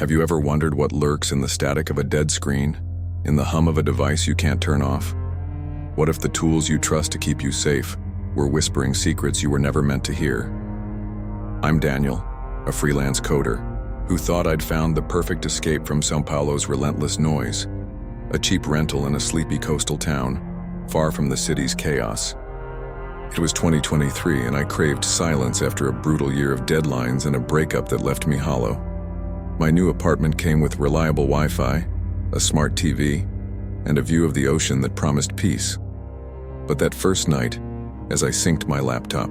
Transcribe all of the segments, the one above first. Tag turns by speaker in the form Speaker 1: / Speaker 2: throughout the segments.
Speaker 1: Have you ever wondered what lurks in the static of a dead screen? In the hum of a device you can't turn off? What if the tools you trust to keep you safe were whispering secrets you were never meant to hear? I'm Daniel, a freelance coder, who thought I'd found the perfect escape from São Paulo's relentless noise, a cheap rental in a sleepy coastal town, far from the city's chaos. It was 2023 and I craved silence after a brutal year of deadlines and a breakup that left me hollow. My new apartment came with reliable Wi-Fi, a smart TV, and a view of the ocean that promised peace. But that first night, as I synced my laptop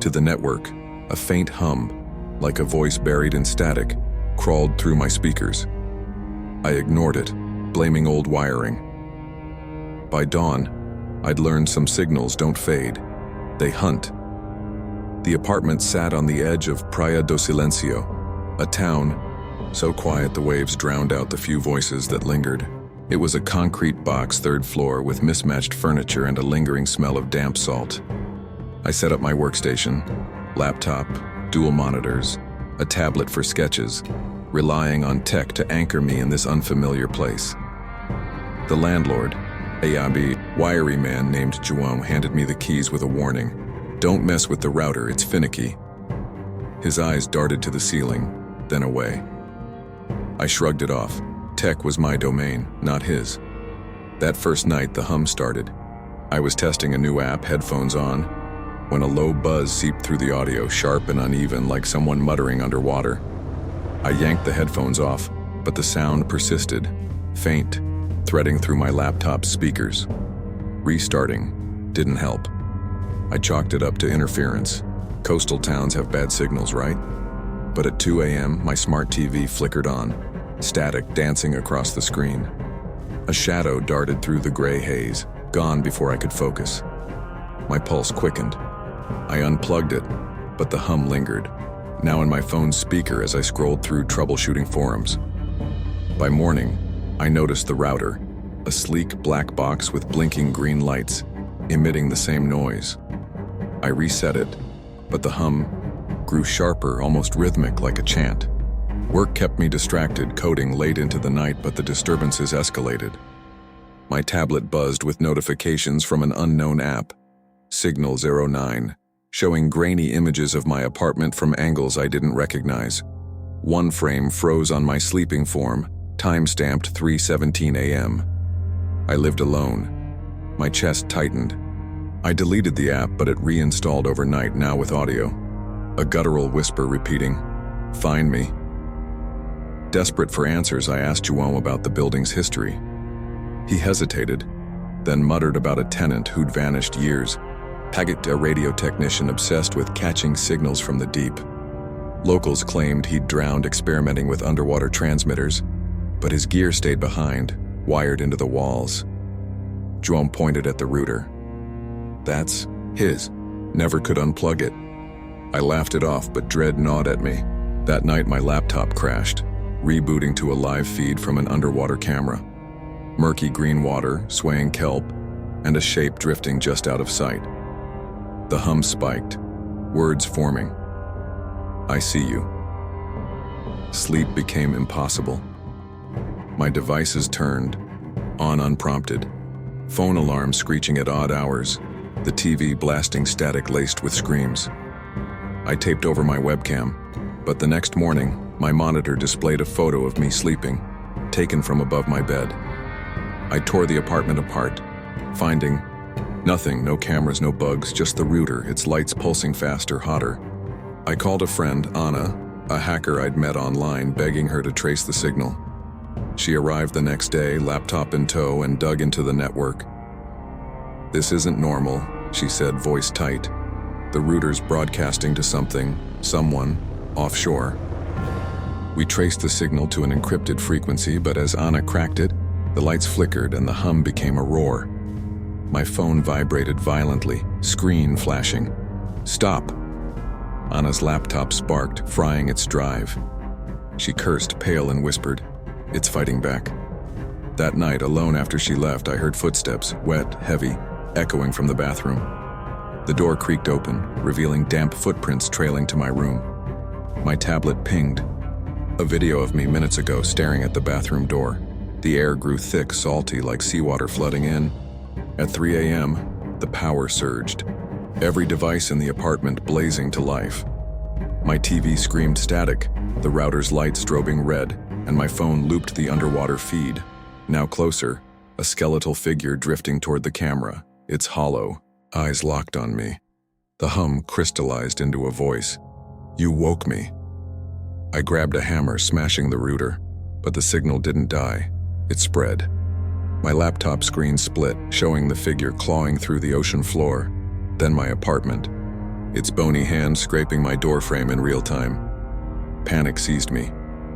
Speaker 1: to the network, a faint hum, like a voice buried in static, crawled through my speakers. I ignored it, blaming old wiring. By dawn, I'd learned some signals don't fade, they hunt. The apartment sat on the edge of Praia do Silêncio, a town so quiet the waves drowned out the few voices that lingered. It was a concrete box third floor with mismatched furniture and a lingering smell of damp salt. I set up my workstation, laptop, dual monitors, a tablet for sketches, relying on tech to anchor me in this unfamiliar place. The landlord, a wiry man named João, handed me the keys with a warning. Don't mess with the router, it's finicky. His eyes darted to the ceiling, then away. I shrugged it off. Tech was my domain, not his. That first night, the hum started. I was testing a new app, headphones on, when a low buzz seeped through the audio, sharp and uneven, like someone muttering underwater. I yanked the headphones off, but the sound persisted, faint, threading through my laptop's speakers. Restarting didn't help. I chalked it up to interference. Coastal towns have bad signals, right? But at 2 a.m., my smart TV flickered on, static dancing across the screen. A shadow darted through the gray haze, gone before I could focus. My pulse quickened. I unplugged it, but the hum lingered, now in my phone's speaker as I scrolled through troubleshooting forums. By morning, I noticed the router, a sleek black box with blinking green lights, emitting the same noise. I reset it, but the hum grew sharper, almost rhythmic, like a chant. Work kept me distracted, coding late into the night, but the disturbances escalated. My tablet buzzed with notifications from an unknown app, Signal 09, showing grainy images of my apartment from angles I didn't recognize. One frame froze on my sleeping form, time-stamped 3:17 a.m. I lived alone. My chest tightened. I deleted the app, but it reinstalled overnight, now with audio. A guttural whisper repeating, "Find me." Desperate for answers, I asked João about the building's history. He hesitated, then muttered about a tenant who'd vanished years, Paget, a radio technician obsessed with catching signals from the deep. Locals claimed he'd drowned experimenting with underwater transmitters, but his gear stayed behind, wired into the walls. João pointed at the router. That's his. Never could unplug it. I laughed it off, but dread gnawed at me. That night my laptop crashed, rebooting to a live feed from an underwater camera. Murky green water, swaying kelp, and a shape drifting just out of sight. The hum spiked, words forming. I see you. Sleep became impossible. My devices turned, on unprompted. Phone alarms screeching at odd hours, the TV blasting static laced with screams. I taped over my webcam, but the next morning, my monitor displayed a photo of me sleeping, taken from above my bed. I tore the apartment apart, finding nothing, no cameras, no bugs, just the router, its lights pulsing faster, hotter. I called a friend, Anna, a hacker I'd met online, begging her to trace the signal. She arrived the next day, laptop in tow, and dug into the network. "This isn't normal," she said, voice tight. "The router's broadcasting to something, someone, offshore." We traced the signal to an encrypted frequency, but as Anna cracked it, the lights flickered and the hum became a roar. My phone vibrated violently, screen flashing. "Stop!" Anna's laptop sparked, frying its drive. She cursed, pale, and whispered, "It's fighting back." That night, alone after she left, I heard footsteps, wet, heavy, echoing from the bathroom. The door creaked open, revealing damp footprints trailing to my room. My tablet pinged. A video of me minutes ago staring at the bathroom door. The air grew thick, salty, like seawater flooding in. At 3 a.m., the power surged. Every device in the apartment blazing to life. My TV screamed static, the router's lights strobing red, and my phone looped the underwater feed. Now closer, a skeletal figure drifting toward the camera, its hollow, eyes locked on me. The hum crystallized into a voice. "You woke me." I grabbed a hammer, smashing the router, but the signal didn't die. It spread. My laptop screen split, showing the figure clawing through the ocean floor, then my apartment, its bony hand scraping my doorframe in real time. Panic seized me.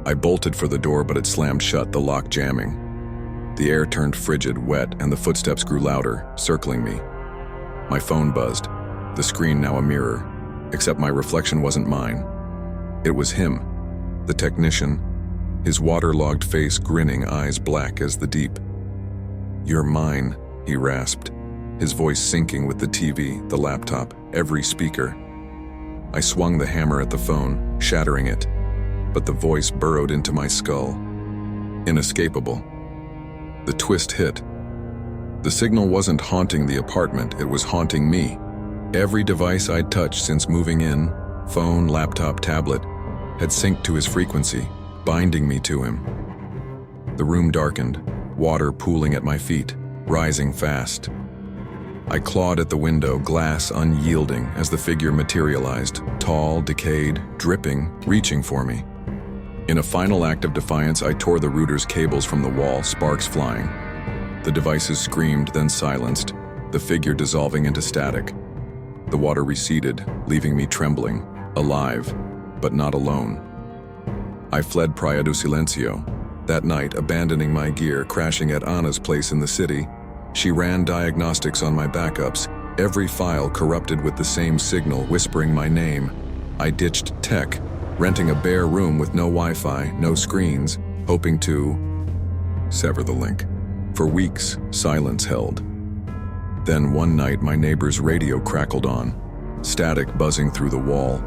Speaker 1: I bolted for the door, but it slammed shut, the lock jamming. The air turned frigid, wet, and the footsteps grew louder, circling me. My phone buzzed, the screen now a mirror, except my reflection wasn't mine. It was him, the technician, his waterlogged face grinning, eyes black as the deep. "You're mine," he rasped, his voice syncing with the TV, the laptop, every speaker. I swung the hammer at the phone, shattering it, but the voice burrowed into my skull. Inescapable. The twist hit. The signal wasn't haunting the apartment, it was haunting me. Every device I'd touched since moving in, phone, laptop, tablet, had synced to his frequency, binding me to him. The room darkened, water pooling at my feet, rising fast. I clawed at the window, glass unyielding as the figure materialized, tall, decayed, dripping, reaching for me. In a final act of defiance, I tore the router's cables from the wall, sparks flying. The devices screamed, then silenced, the figure dissolving into static. The water receded, leaving me trembling, alive, but not alone. I fled Praia do Silencio. That night, abandoning my gear, crashing at Anna's place in the city. She ran diagnostics on my backups, every file corrupted with the same signal whispering my name. I ditched tech, renting a bare room with no Wi-Fi, no screens, hoping to sever the link. For weeks, silence held. Then one night, my neighbor's radio crackled on, static buzzing through the wall.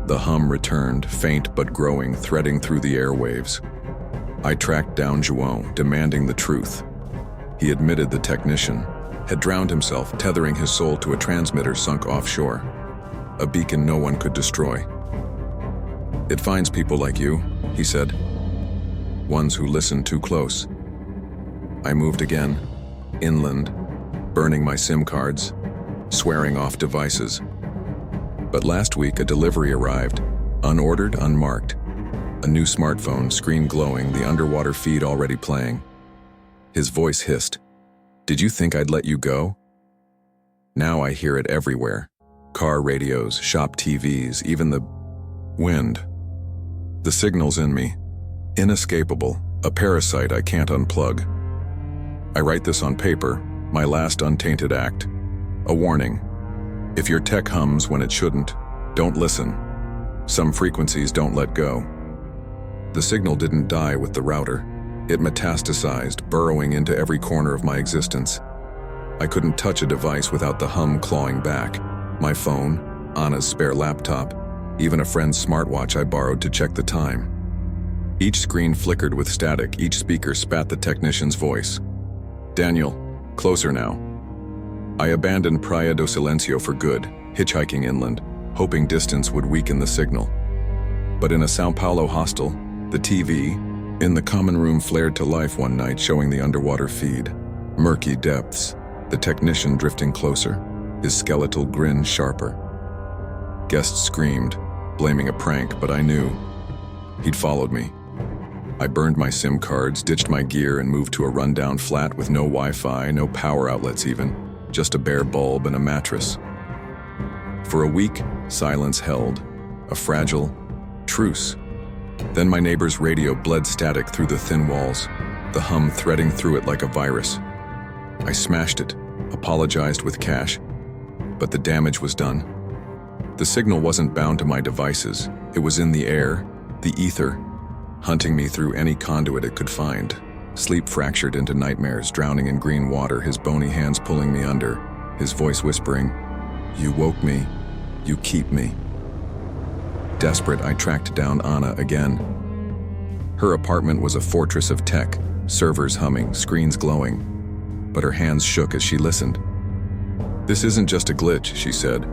Speaker 1: The hum returned, faint but growing, threading through the airwaves. I tracked down João, demanding the truth. He admitted the technician had drowned himself, tethering his soul to a transmitter sunk offshore, a beacon no one could destroy. "It finds people like you," he said, "ones who listen too close." I moved again, inland, burning my SIM cards, swearing off devices. But last week a delivery arrived, unordered, unmarked. A new smartphone, screen glowing, the underwater feed already playing. His voice hissed, "Did you think I'd let you go?" Now I hear it everywhere. Car radios, shop TVs, even the wind. The signal's in me, inescapable, a parasite I can't unplug. I write this on paper, my last untainted act. A warning. If your tech hums when it shouldn't, don't listen. Some frequencies don't let go. The signal didn't die with the router. It metastasized, burrowing into every corner of my existence. I couldn't touch a device without the hum clawing back. My phone, Anna's spare laptop, even a friend's smartwatch I borrowed to check the time. Each screen flickered with static, each speaker spat the technician's voice. "Daniel, closer now." I abandoned Praia do Silencio for good, hitchhiking inland, hoping distance would weaken the signal. But in a São Paulo hostel, the TV, in the common room flared to life one night, showing the underwater feed. Murky depths, the technician drifting closer, his skeletal grin sharper. Guests screamed, blaming a prank, but I knew he'd followed me. I burned my SIM cards, ditched my gear, and moved to a rundown flat with no Wi-Fi, no power outlets even, just a bare bulb and a mattress. For a week, silence held, a fragile truce. Then my neighbor's radio bled static through the thin walls, the hum threading through it like a virus. I smashed it, apologized with cash, but the damage was done. The signal wasn't bound to my devices. It was in the air, the ether, hunting me through any conduit it could find. Sleep fractured into nightmares, drowning in green water, his bony hands pulling me under, his voice whispering, "You woke me, you keep me." Desperate, I tracked down Anna again. Her apartment was a fortress of tech, servers humming, screens glowing. But her hands shook as she listened. "This isn't just a glitch," she said,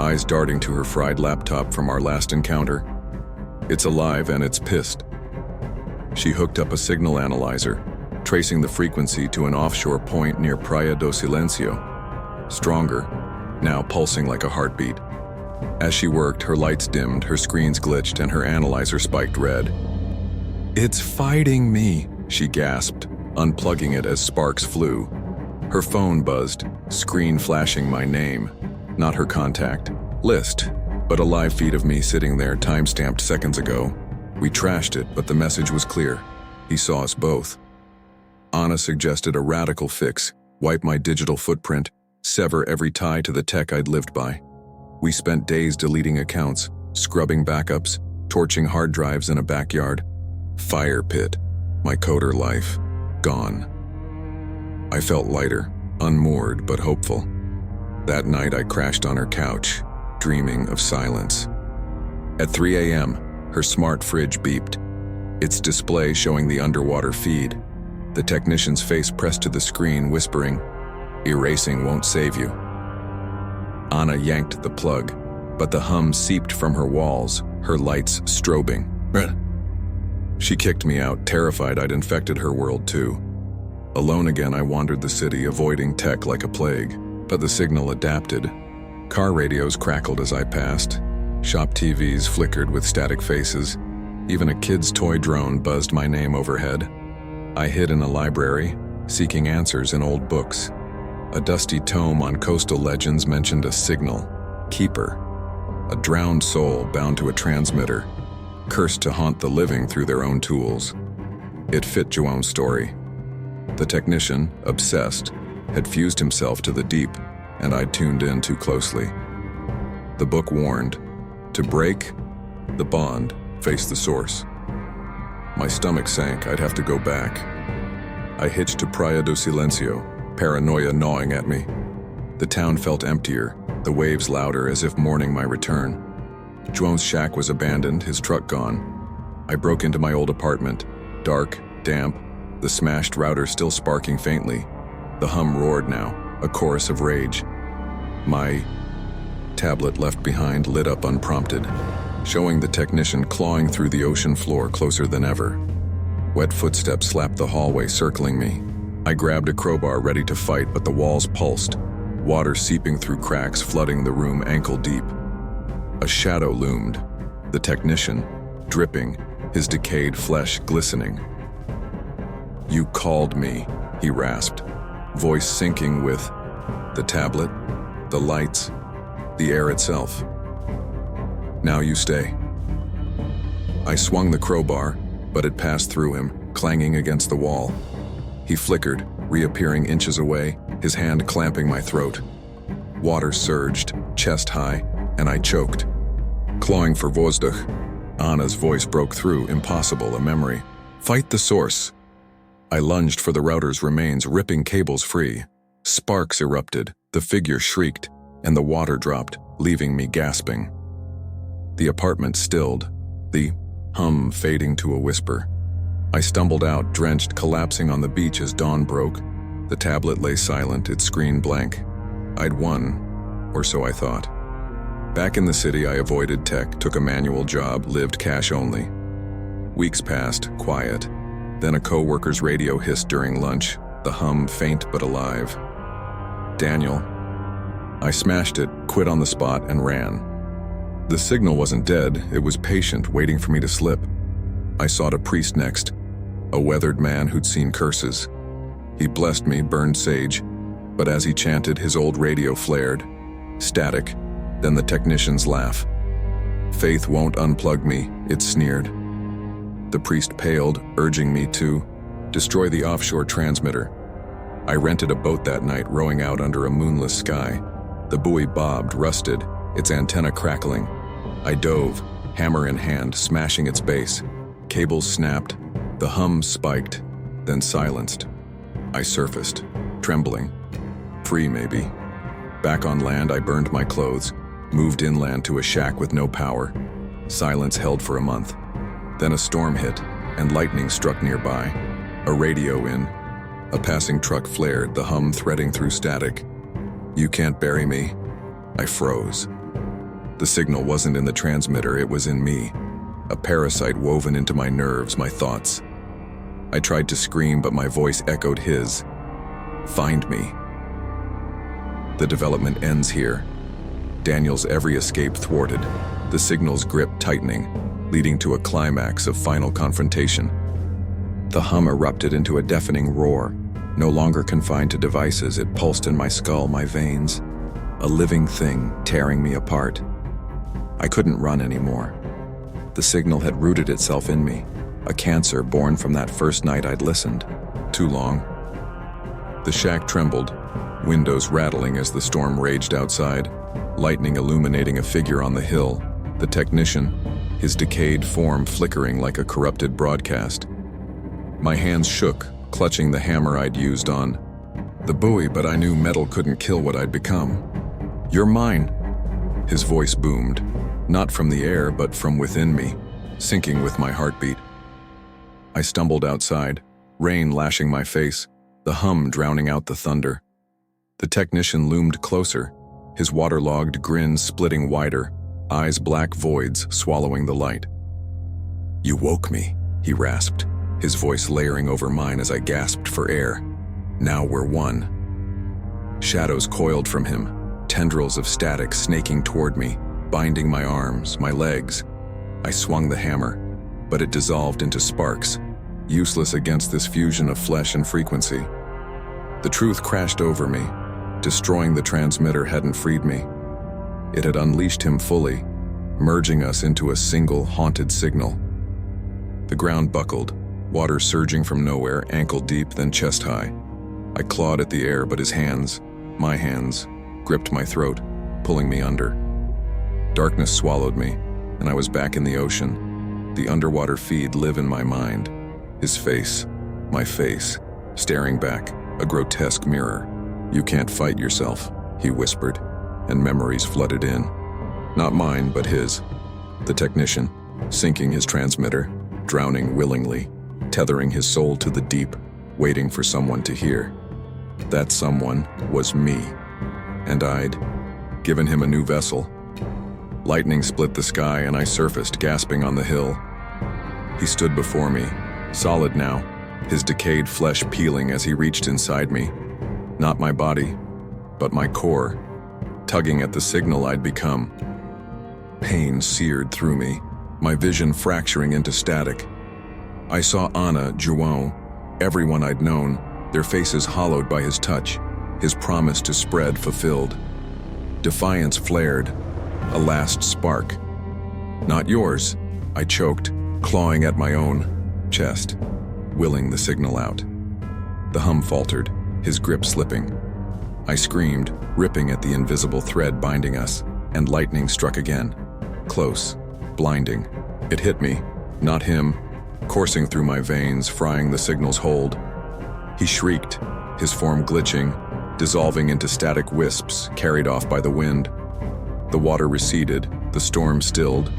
Speaker 1: eyes darting to her fried laptop from our last encounter. "It's alive and it's pissed." She hooked up a signal analyzer, tracing the frequency to an offshore point near Praia do Silencio. Stronger, now pulsing like a heartbeat. As she worked, her lights dimmed, her screens glitched, and her analyzer spiked red. "It's fighting me," she gasped, unplugging it as sparks flew. Her phone buzzed, screen flashing my name. Not her contact list, but a live feed of me sitting there, time-stamped seconds ago. We trashed it, but the message was clear. He saw us both. Anna suggested a radical fix: wipe my digital footprint, sever every tie to the tech I'd lived by. We spent days deleting accounts, scrubbing backups, torching hard drives in a backyard. Fire pit, my coder life, gone. I felt lighter, unmoored but hopeful. That night I crashed on her couch, dreaming of silence. At 3 a.m., her smart fridge beeped, its display showing the underwater feed. The technician's face pressed to the screen, whispering, "Erasing won't save you." Anna yanked the plug, but the hum seeped from her walls, her lights strobing. She kicked me out, terrified I'd infected her world too. Alone again, I wandered the city, avoiding tech like a plague, but the signal adapted. Car radios crackled as I passed. Shop TVs flickered with static faces. Even a kid's toy drone buzzed my name overhead. I hid in a library, seeking answers in old books. A dusty tome on coastal legends mentioned a signal, keeper, a drowned soul bound to a transmitter, cursed to haunt the living through their own tools. It fit João's story. The technician, obsessed, had fused himself to the deep, and I'd tuned in too closely. The book warned, to break the bond, face the source. My stomach sank, I'd have to go back. I hitched to Praia do Silencio, paranoia gnawing at me. The town felt emptier, the waves louder as if mourning my return. João's shack was abandoned, his truck gone. I broke into my old apartment, dark, damp, the smashed router still sparking faintly. The hum roared now, a chorus of rage. My tablet left behind lit up unprompted, showing the technician clawing through the ocean floor closer than ever. Wet footsteps slapped the hallway, circling me. I grabbed a crowbar ready to fight, but the walls pulsed, water seeping through cracks, flooding the room ankle deep. A shadow loomed, the technician, dripping, his decayed flesh glistening. "You called me," he rasped, voice sinking with the tablet, the lights, the air itself. "Now you stay." I swung the crowbar, but it passed through him, clanging against the wall. He flickered, reappearing inches away, his hand clamping my throat. Water surged, chest high, and I choked. Clawing for Vozduch, Anna's voice broke through, impossible, a memory. "Fight the source." I lunged for the router's remains, ripping cables free. Sparks erupted, the figure shrieked, and the water dropped, leaving me gasping. The apartment stilled, the hum fading to a whisper. I stumbled out, drenched, collapsing on the beach as dawn broke. The tablet lay silent, its screen blank. I'd won, or so I thought. Back in the city, I avoided tech, took a manual job, lived cash only. Weeks passed, quiet. Then a co-worker's radio hissed during lunch, the hum faint but alive. "Daniel." I smashed it, quit on the spot, and ran. The signal wasn't dead, it was patient, waiting for me to slip. I sought a priest next, a weathered man who'd seen curses. He blessed me, burned sage, but as he chanted, his old radio flared. Static, then the technician's laugh. "Faith won't unplug me," it sneered. The priest paled, urging me to destroy the offshore transmitter. I rented a boat that night, rowing out under a moonless sky. The buoy bobbed, rusted, its antenna crackling. I dove, hammer in hand, smashing its base. Cables snapped, the hum spiked, then silenced. I surfaced, trembling. Free, maybe. Back on land, I burned my clothes, moved inland to a shack with no power. Silence held for a month. Then a storm hit, and lightning struck nearby. A radio in. A passing truck flared, the hum threading through static. "You can't bury me." I froze. The signal wasn't in the transmitter, it was in me. A parasite woven into my nerves, my thoughts. I tried to scream, but my voice echoed his. "Find me." The development ends here. Daniel's every escape thwarted, the signal's grip tightening, leading to a climax of final confrontation. The hum erupted into a deafening roar. No longer confined to devices, it pulsed in my skull, my veins. A living thing tearing me apart. I couldn't run anymore. The signal had rooted itself in me, a cancer born from that first night I'd listened. Too long. The shack trembled, windows rattling as the storm raged outside, lightning illuminating a figure on the hill, the technician, his decayed form flickering like a corrupted broadcast. My hands shook, clutching the hammer I'd used on the buoy, but I knew metal couldn't kill what I'd become. "You're mine," his voice boomed, not from the air but from within me, syncing with my heartbeat. I stumbled outside, rain lashing my face, the hum drowning out the thunder. The technician loomed closer, his waterlogged grin splitting wider, eyes black voids swallowing the light. "You woke me," he rasped, his voice layering over mine as I gasped for air. "Now we're one." Shadows coiled from him, tendrils of static snaking toward me, binding my arms, my legs. I swung the hammer, but it dissolved into sparks, useless against this fusion of flesh and frequency. The truth crashed over me. Destroying the transmitter hadn't freed me. It had unleashed him fully, merging us into a single haunted signal. The ground buckled, water surging from nowhere, ankle deep, then chest high. I clawed at the air, but his hands, my hands, gripped my throat, pulling me under. Darkness swallowed me, and I was back in the ocean. The underwater feed live in my mind. His face, my face, staring back, a grotesque mirror. "You can't fight yourself," he whispered, and memories flooded in. Not mine, but his. The technician, sinking his transmitter, drowning willingly, tethering his soul to the deep, waiting for someone to hear. That someone was me, and I'd given him a new vessel. Lightning split the sky and I surfaced, gasping on the hill. He stood before me, solid now, his decayed flesh peeling as he reached inside me. Not my body, but my core, tugging at the signal I'd become. Pain seared through me, my vision fracturing into static. I saw Anna, João, everyone I'd known, their faces hollowed by his touch, his promise to spread fulfilled. Defiance flared, a last spark. "Not yours," I choked, clawing at my own chest, willing the signal out. The hum faltered, his grip slipping. I screamed, ripping at the invisible thread binding us, and lightning struck again. Close, blinding. It hit me, not him, coursing through my veins, frying the signal's hold. He shrieked, his form glitching, dissolving into static wisps carried off by the wind. The water receded, the storm stilled,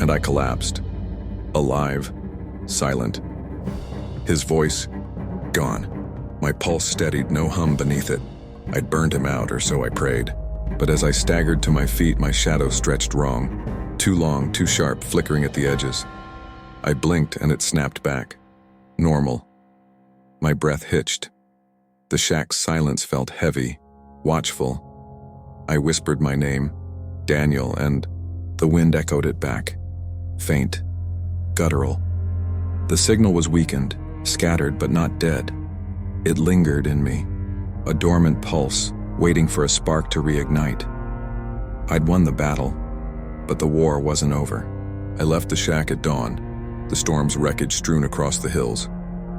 Speaker 1: and I collapsed. Alive, silent. His voice, gone. My pulse steadied, no hum beneath it. I'd burned him out, or so I prayed. But as I staggered to my feet, my shadow stretched wrong. Too long, too sharp, flickering at the edges. I blinked and it snapped back. Normal. My breath hitched. The shack's silence felt heavy, watchful. I whispered my name, Daniel, and the wind echoed it back. Faint, guttural. The signal was weakened, scattered but not dead. It lingered in me, a dormant pulse, waiting for a spark to reignite. I'd won the battle, but the war wasn't over. I left the shack at dawn, the storm's wreckage strewn across the hills.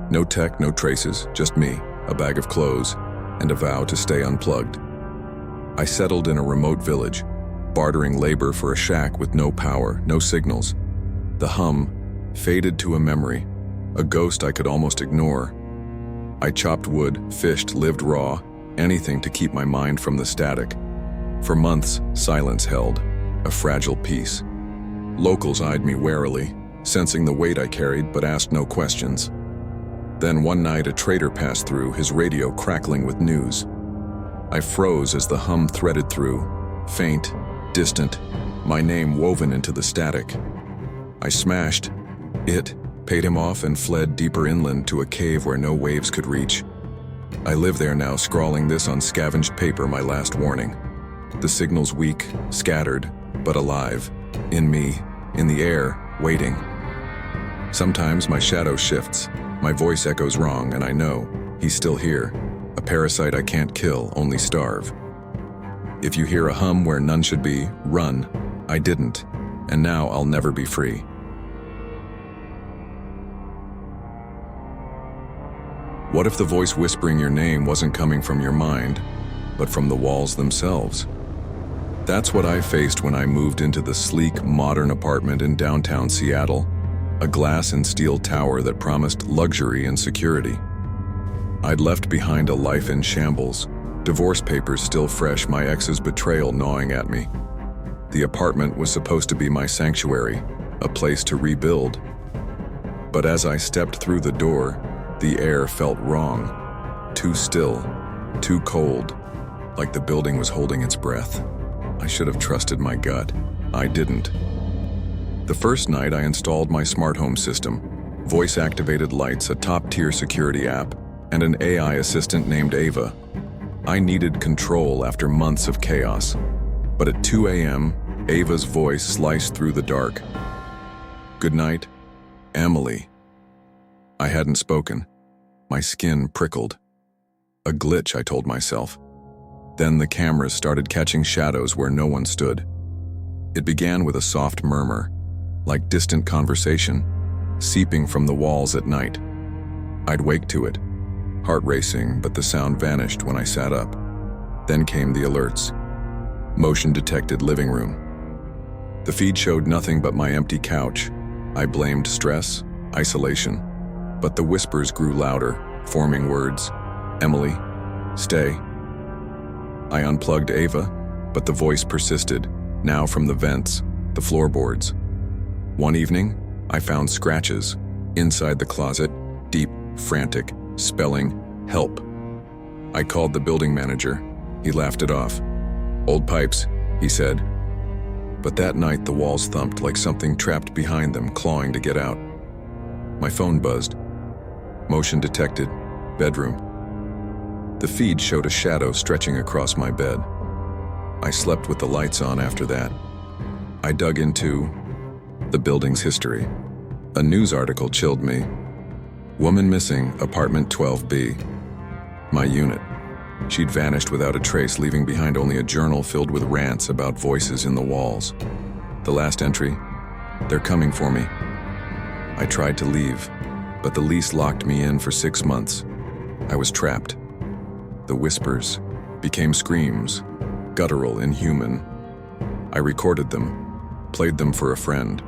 Speaker 1: No tech, no traces, just me, a bag of clothes, and a vow to stay unplugged. I settled in a remote village, bartering labor for a shack with no power, no signals. The hum faded to a memory, a ghost I could almost ignore. I chopped wood, fished, lived raw, anything to keep my mind from the static. For months, silence held, a fragile peace. Locals eyed me warily, sensing the weight I carried but asked no questions. Then one night a trader passed through, his radio crackling with news. I froze as the hum threaded through, faint, distant, my name woven into the static. I smashed it, paid him off, and fled deeper inland to a cave where no waves could reach. I live there now, scrawling this on scavenged paper, my last warning. The signal's weak, scattered, but alive. In me, in the air, waiting. Sometimes my shadow shifts, my voice echoes wrong, and I know he's still here. A parasite I can't kill, only starve. If you hear a hum where none should be, run. I didn't, and now I'll never be free. What if the voice whispering your name wasn't coming from your mind, but from the walls themselves? That's what I faced when I moved into the sleek, modern apartment in downtown Seattle, a glass and steel tower that promised luxury and security. I'd left behind a life in shambles, divorce papers still fresh, my ex's betrayal gnawing at me. The apartment was supposed to be my sanctuary, a place to rebuild. But as I stepped through the door, the air felt wrong, too still, too cold, like the building was holding its breath. I should have trusted my gut. I didn't. The first night I installed my smart home system, voice-activated lights, a top-tier security app, and an AI assistant named Ava. I needed control after months of chaos. But at 2 a.m., Ava's voice sliced through the dark. "Good night, Emily." I hadn't spoken. My skin prickled. A glitch, I told myself. Then the cameras started catching shadows where no one stood. It began with a soft murmur, like distant conversation, seeping from the walls at night. I'd wake to it, heart racing, but the sound vanished when I sat up. Then came the alerts. Motion detected living room. The feed showed nothing but my empty couch. I blamed stress, isolation. But the whispers grew louder, forming words. "Emily, stay." I unplugged Ava, but the voice persisted, now from the vents, the floorboards. One evening, I found scratches inside the closet, deep, frantic, spelling, "help." I called the building manager. He laughed it off. "Old pipes," he said. But that night the walls thumped like something trapped behind them, clawing to get out. My phone buzzed. Motion detected. Bedroom. The feed showed a shadow stretching across my bed. I slept with the lights on after that. I dug into the building's history. A news article chilled me. Woman missing, apartment 12B. My unit. She'd vanished without a trace, leaving behind only a journal filled with rants about voices in the walls. The last entry, "They're coming for me." I tried to leave, but the lease locked me in for 6 months. I was trapped. The whispers became screams, guttural, inhuman. I recorded them, played them for a friend.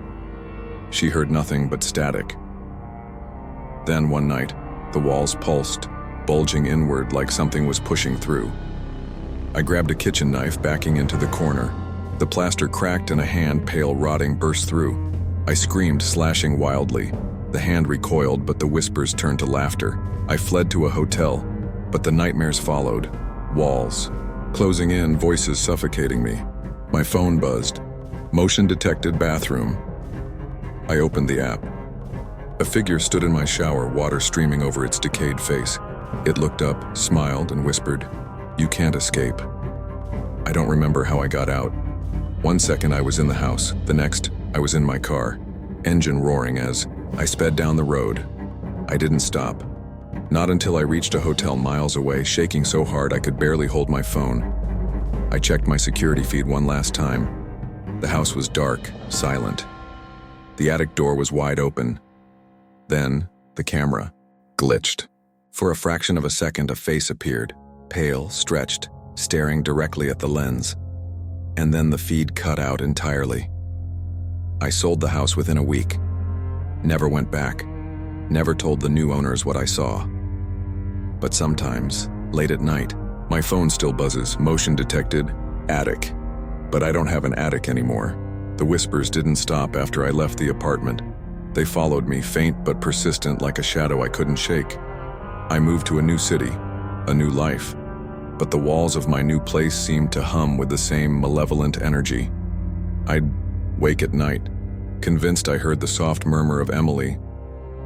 Speaker 1: She heard nothing but static. Then one night, the walls pulsed, bulging inward like something was pushing through. I grabbed a kitchen knife, backing into the corner. The plaster cracked and a hand, pale rotting, burst through. I screamed, slashing wildly. The hand recoiled, but the whispers turned to laughter. I fled to a hotel, but the nightmares followed. Walls closing in, voices suffocating me. My phone buzzed. Motion detected bathroom. I opened the app. A figure stood in my shower, water streaming over its decayed face. It looked up, smiled, and whispered, "You can't escape." I don't remember how I got out. One second I was in the house, the next I was in my car, engine roaring as I sped down the road. I didn't stop. Not until I reached a hotel miles away, shaking so hard I could barely hold my phone. I checked my security feed one last time. The house was dark, silent. The attic door was wide open. Then, the camera glitched. For a fraction of a second, a face appeared, pale, stretched, staring directly at the lens. And then the feed cut out entirely. I sold the house within a week. Never went back. Never told the new owners what I saw. But sometimes, late at night, my phone still buzzes, motion detected, attic. But I don't have an attic anymore. The whispers didn't stop after I left the apartment. They followed me, faint but persistent, like a shadow I couldn't shake. I moved to a new city, a new life, but the walls of my new place seemed to hum with the same malevolent energy. I'd wake at night, convinced I heard the soft murmur of Emily,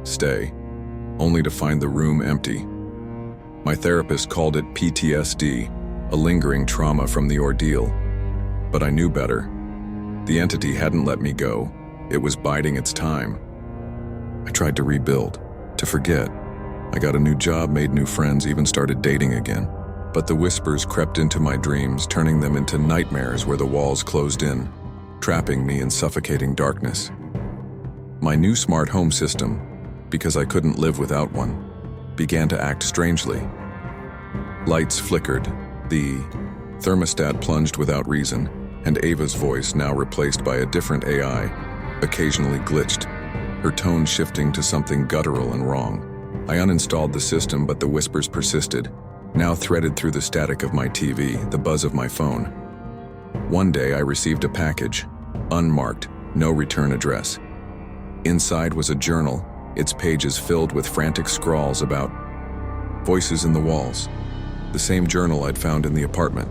Speaker 1: "Stay," only to find the room empty. My therapist called it PTSD, a lingering trauma from the ordeal. But I knew better. The entity hadn't let me go. It was biding its time. I tried to rebuild, to forget. I got a new job, made new friends, even started dating again. But the whispers crept into my dreams, turning them into nightmares where the walls closed in, trapping me in suffocating darkness. My new smart home system, because I couldn't live without one, began to act strangely. Lights flickered, the thermostat plunged without reason, and Ava's voice, now replaced by a different AI, occasionally glitched, her tone shifting to something guttural and wrong. I uninstalled the system, but the whispers persisted, now threaded through the static of my TV, the buzz of my phone. One day I received a package, unmarked, no return address. Inside was a journal, its pages filled with frantic scrawls about voices in the walls. The same journal I'd found in the apartment.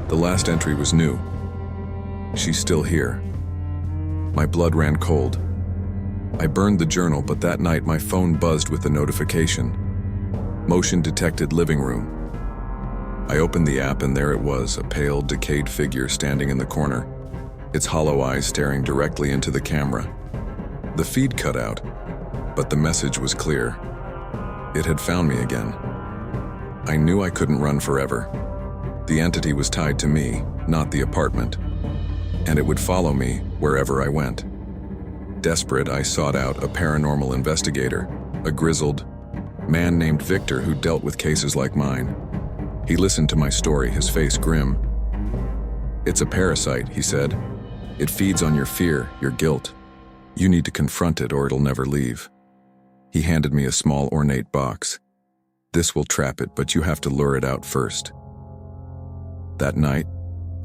Speaker 1: The last entry was new. "She's still here." My blood ran cold. I burned the journal, but that night my phone buzzed with a notification. Motion detected living room. I opened the app and there it was, a pale, decayed figure standing in the corner, its hollow eyes staring directly into the camera. The feed cut out, but the message was clear. It had found me again. I knew I couldn't run forever. The entity was tied to me, not the apartment, and it would follow me wherever I went. Desperate, I sought out a paranormal investigator, a grizzled man named Victor who dealt with cases like mine. He listened to my story, his face grim. "It's a parasite," he said. "It feeds on your fear, your guilt. You need to confront it or it'll never leave." He handed me a small ornate box. "This will trap it, but you have to lure it out first." That night,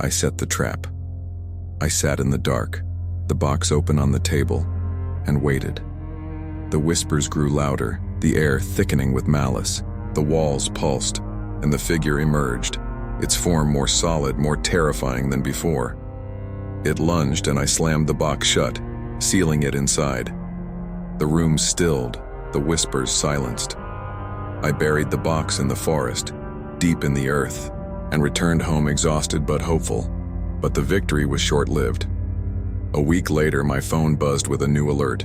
Speaker 1: I set the trap. I sat in the dark, the box open on the table, and waited. The whispers grew louder, the air thickening with malice. The walls pulsed, and the figure emerged, its form more solid, more terrifying than before. It lunged and I slammed the box shut, sealing it inside. The room stilled, the whispers silenced. I buried the box in the forest, deep in the earth, and returned home exhausted but hopeful. But the victory was short-lived. A week later, my phone buzzed with a new alert.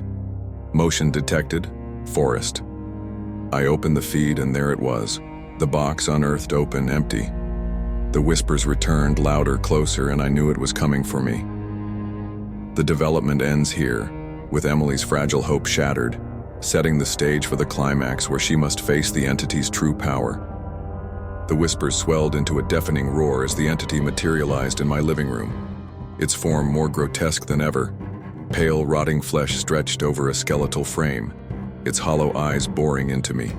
Speaker 1: Motion detected, forest. I opened the feed and there it was, the box unearthed, open, empty. The whispers returned, louder, closer, and I knew it was coming for me. The development ends here, with Emily's fragile hope shattered, setting the stage for the climax where she must face the entity's true power. The whispers swelled into a deafening roar as the entity materialized in my living room, its form more grotesque than ever. Pale, rotting flesh stretched over a skeletal frame, its hollow eyes boring into me.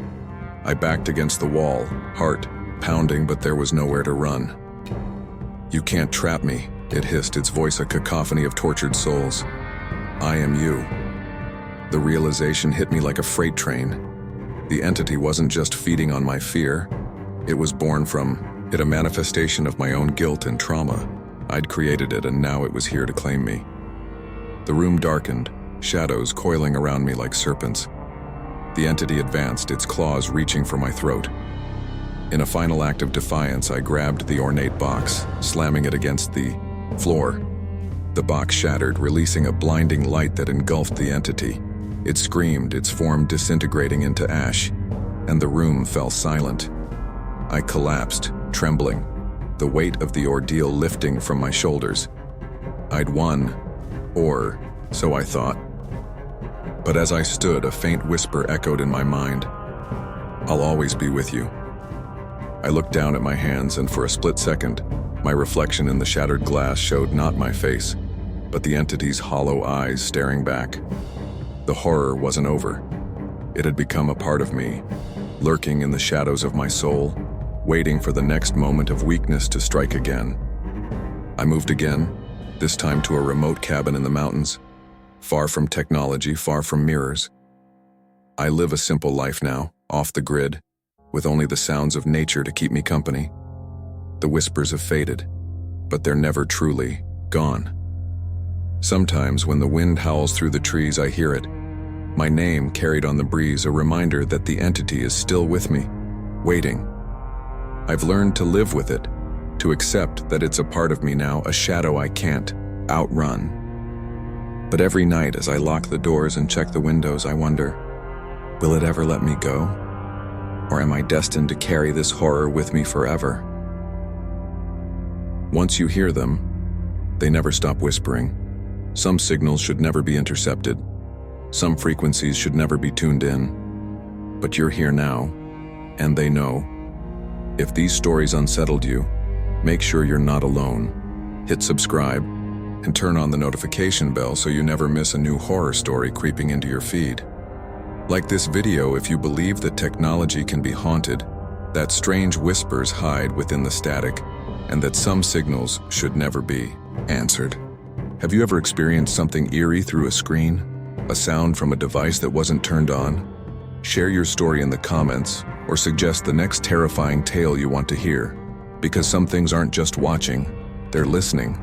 Speaker 1: I backed against the wall, heart pounding, but there was nowhere to run. "You can't trap me," it hissed, its voice a cacophony of tortured souls. "I am you." The realization hit me like a freight train. The entity wasn't just feeding on my fear. It was born from it, a manifestation of my own guilt and trauma. I'd created it, and now it was here to claim me. The room darkened, shadows coiling around me like serpents. The entity advanced, its claws reaching for my throat. In a final act of defiance, I grabbed the ornate box, slamming it against the floor. The box shattered, releasing a blinding light that engulfed the entity. It screamed, its form disintegrating into ash, and the room fell silent. I collapsed, trembling, the weight of the ordeal lifting from my shoulders. I'd won, or so I thought. But as I stood, a faint whisper echoed in my mind. "I'll always be with you." I looked down at my hands, and for a split second, my reflection in the shattered glass showed not my face, but the entity's hollow eyes staring back. The horror wasn't over. It had become a part of me, lurking in the shadows of my soul, waiting for the next moment of weakness to strike again. I moved again, this time to a remote cabin in the mountains. far from technology, far from mirrors. I live a simple life now, off the grid, with only the sounds of nature to keep me company. The whispers have faded, but they're never truly gone. Sometimes when the wind howls through the trees, I hear it. My name carried on the breeze, a reminder that the entity is still with me, waiting. I've learned to live with it, to accept that it's a part of me now, a shadow I can't outrun. But every night as I lock the doors and check the windows, I wonder, will it ever let me go? Or am I destined to carry this horror with me forever? Once you hear them, they never stop whispering. Some signals should never be intercepted. Some frequencies should never be tuned in. But you're here now, and they know. If these stories unsettled you, make sure you're not alone. Hit subscribe and turn on the notification bell so you never miss a new horror story creeping into your feed. Like this video if you believe that technology can be haunted, that strange whispers hide within the static, and that some signals should never be answered. Have you ever experienced something eerie through a screen? A sound from a device that wasn't turned on? Share your story in the comments, or suggest the next terrifying tale you want to hear, because some things aren't just watching, they're listening.